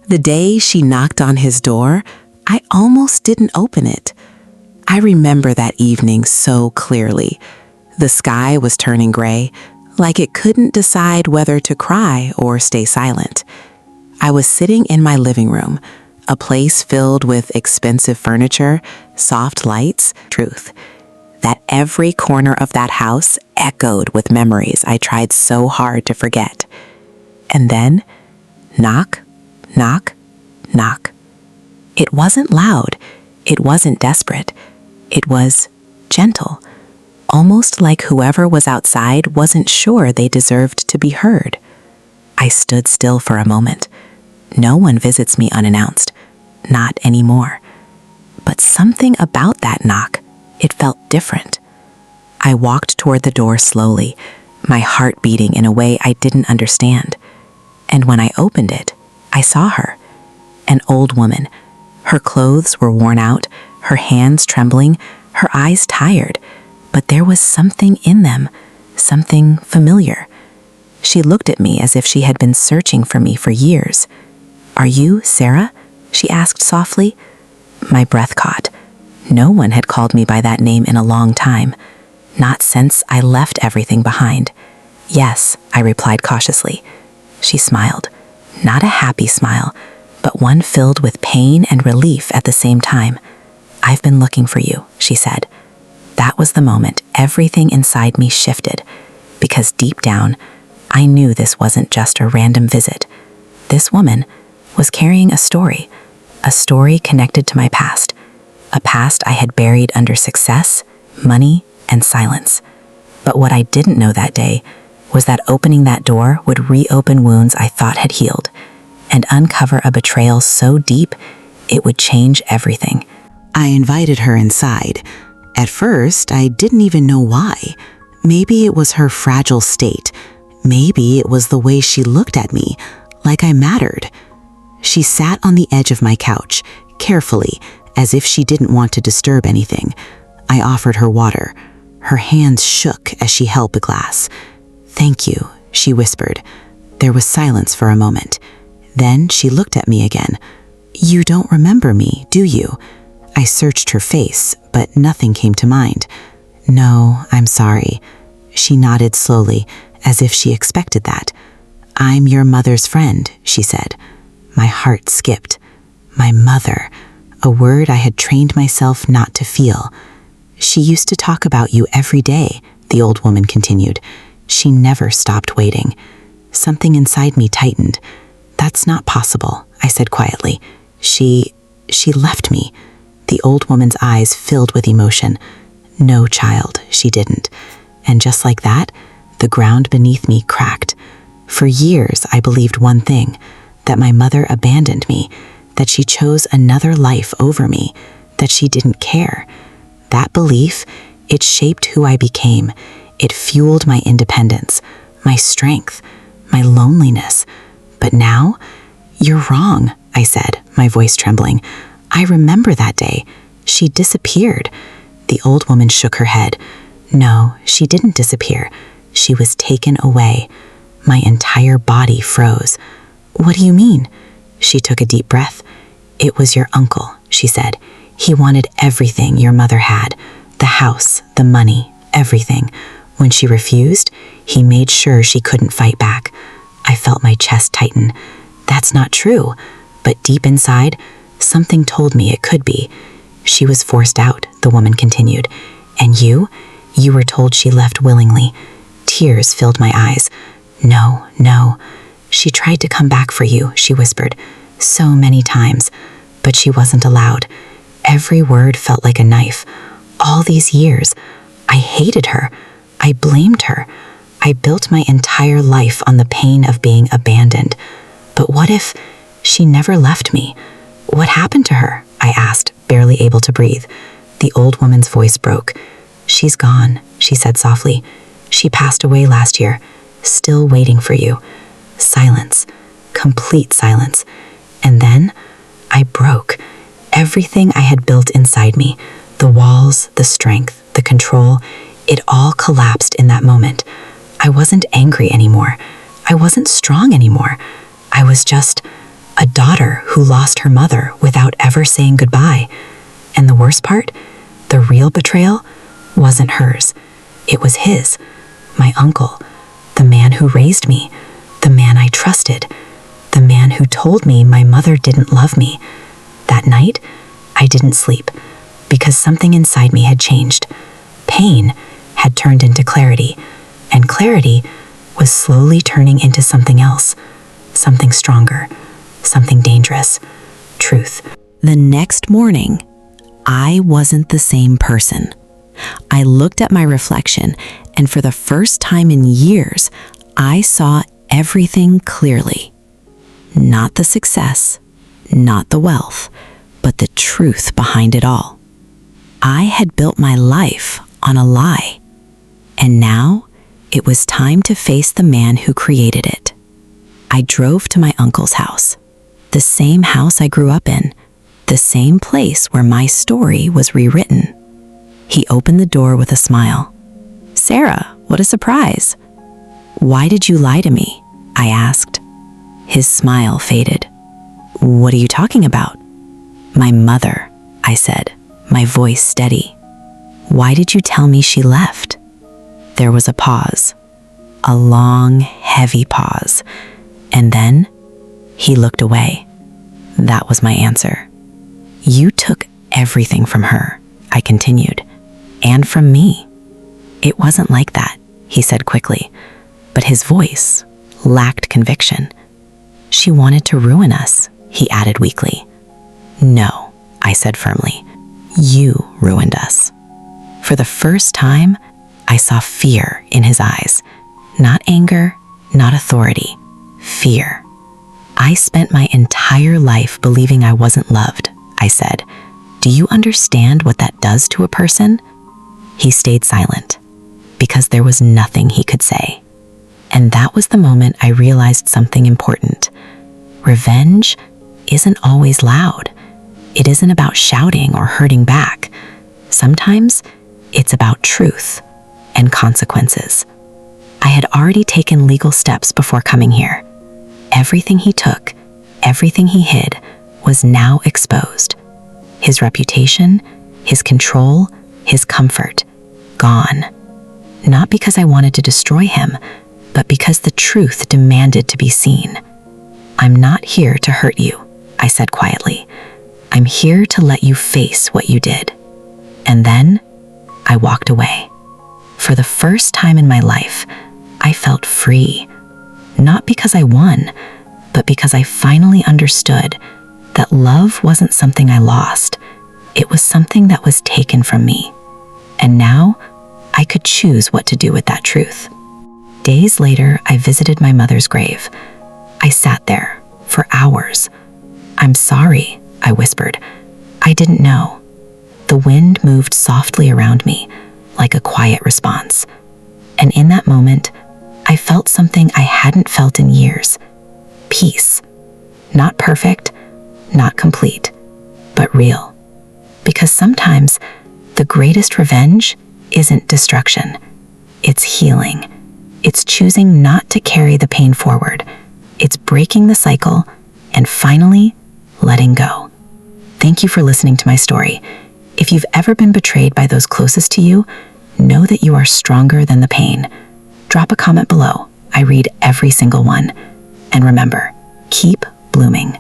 The day she knocked on his door, I almost didn't open it. I remember that evening so clearly. The sky was turning gray, like it couldn't decide whether to cry or stay silent. I was sitting in my living room, a place filled with expensive furniture, soft lights, truth. That every corner of that house echoed with memories I tried so hard to forget. And then, knock, knock, knock. It wasn't loud. It wasn't desperate. It was gentle, almost like whoever was outside wasn't sure they deserved to be heard. I stood still for a moment. No one visits me unannounced. Not anymore. But something about that knock, it felt different. I walked toward the door slowly, my heart beating in a way I didn't understand. And when I opened it, I saw her. An old woman. Her clothes were worn out, her hands trembling, her eyes tired, but there was something in them, something familiar. She looked at me as if she had been searching for me for years. "Are you Sarah?" she asked softly. My breath caught. No one had called me by that name in a long time, not since I left everything behind. "Yes," I replied cautiously. She smiled, not a happy smile, but one filled with pain and relief at the same time. "I've been looking for you," she said. That was the moment everything inside me shifted, because deep down, I knew this wasn't just a random visit. This woman was carrying a story connected to my past, a past I had buried under success, money, and silence. But what I didn't know that day was that opening that door would reopen wounds I thought had healed, and uncover a betrayal so deep it would change everything. I invited her inside. At first, I didn't even know why. Maybe it was her fragile state. Maybe it was the way she looked at me, like I mattered. She sat on the edge of my couch, carefully, as if she didn't want to disturb anything. I offered her water. Her hands shook as she held the glass. "Thank you," she whispered. There was silence for a moment. Then she looked at me again. "You don't remember me, do you?" I searched her face, but nothing came to mind. "No, I'm sorry." She nodded slowly, as if she expected that. "I'm your mother's friend," she said. My heart skipped. My mother, a word I had trained myself not to feel. "She used to talk about you every day," the old woman continued. "She never stopped waiting." Something inside me tightened. "That's not possible," I said quietly. She left me." The old woman's eyes filled with emotion. "No, child, she didn't." And just like that, the ground beneath me cracked. For years, I believed one thing, that my mother abandoned me, that she chose another life over me, that she didn't care. That belief, it shaped who I became. It fueled my independence, my strength, my loneliness. But now, "You're wrong," I said, my voice trembling. "I remember that day. She disappeared." The old woman shook her head. "No, she didn't disappear. She was taken away." My entire body froze. "What do you mean?" She took a deep breath. "It was your uncle," she said. "He wanted everything your mother had. The house, the money, everything. When she refused, he made sure she couldn't fight back." I felt my chest tighten. That's not true. But deep inside, something told me it could be. "She was forced out," the woman continued. "And you were told she left willingly." Tears filled my eyes. "No, no. She tried to come back for you," she whispered. "So many times. But she wasn't allowed." Every word felt like a knife. All these years, I hated her. I blamed her. I built my entire life on the pain of being abandoned. But what if she never left me? "What happened to her?" I asked, barely able to breathe. The old woman's voice broke. "She's gone," she said softly. "She passed away last year, still waiting for you." Silence, complete silence. And then I broke. Everything I had built inside me, the walls, the strength, the control, it all collapsed in that moment. I wasn't angry anymore. I wasn't strong anymore. I was just A daughter who lost her mother without ever saying goodbye. And the worst part, the real betrayal wasn't hers. It was his, my uncle, the man who raised me, the man I trusted, the man who told me my mother didn't love me. That night, I didn't sleep because something inside me had changed. Pain had turned into clarity, and clarity was slowly turning into something else, something stronger, something dangerous, truth. The next morning, I wasn't the same person. I looked at my reflection, and for the first time in years, I saw everything clearly. Not the success, not the wealth, but the truth behind it all. I had built my life on a lie, and now it was time to face the man who created it. I drove to my uncle's house, the same house I grew up in, the same place where my story was rewritten. He opened the door with a smile. "Sarah, what a surprise. Why did you lie to me?" I asked. His smile faded. "What are you talking about?" "My mother," I said, my voice steady. "Why did you tell me she left?" There was a pause, a long, heavy pause, and then he looked away. That was my answer. "You took everything from her," I continued, "and from me." "It wasn't like that," he said quickly, but his voice lacked conviction. "She wanted to ruin us," he added weakly. "No," I said firmly, "you ruined us." For the first time, I saw fear in his eyes. Not anger, not authority, fear. "I spent my entire life believing I wasn't loved," I said. "Do you understand what that does to a person?" He stayed silent, because there was nothing he could say. And that was the moment I realized something important. Revenge isn't always loud. It isn't about shouting or hurting back. Sometimes it's about truth and consequences. I had already taken legal steps before coming here. Everything he took, everything he hid, was now exposed. His reputation, his control, his comfort, gone. Not because I wanted to destroy him, but because the truth demanded to be seen. "I'm not here to hurt you," I said quietly. "I'm here to let you face what you did." And then I walked away. For the first time in my life, I felt free. Not because I won, but because I finally understood that love wasn't something I lost. It was something that was taken from me. And now I could choose what to do with that truth. Days later, I visited my mother's grave. I sat there for hours. "I'm sorry," I whispered. "I didn't know." The wind moved softly around me, like a quiet response. And in that moment, I felt something I hadn't felt in years. Peace. Not perfect, not complete, but real. Because sometimes the greatest revenge isn't destruction. It's healing. It's choosing not to carry the pain forward. It's breaking the cycle and finally letting go. Thank you for listening to my story. If you've ever been betrayed by those closest to you, know that you are stronger than the pain. Drop a comment below. I read every single one. And remember, keep blooming.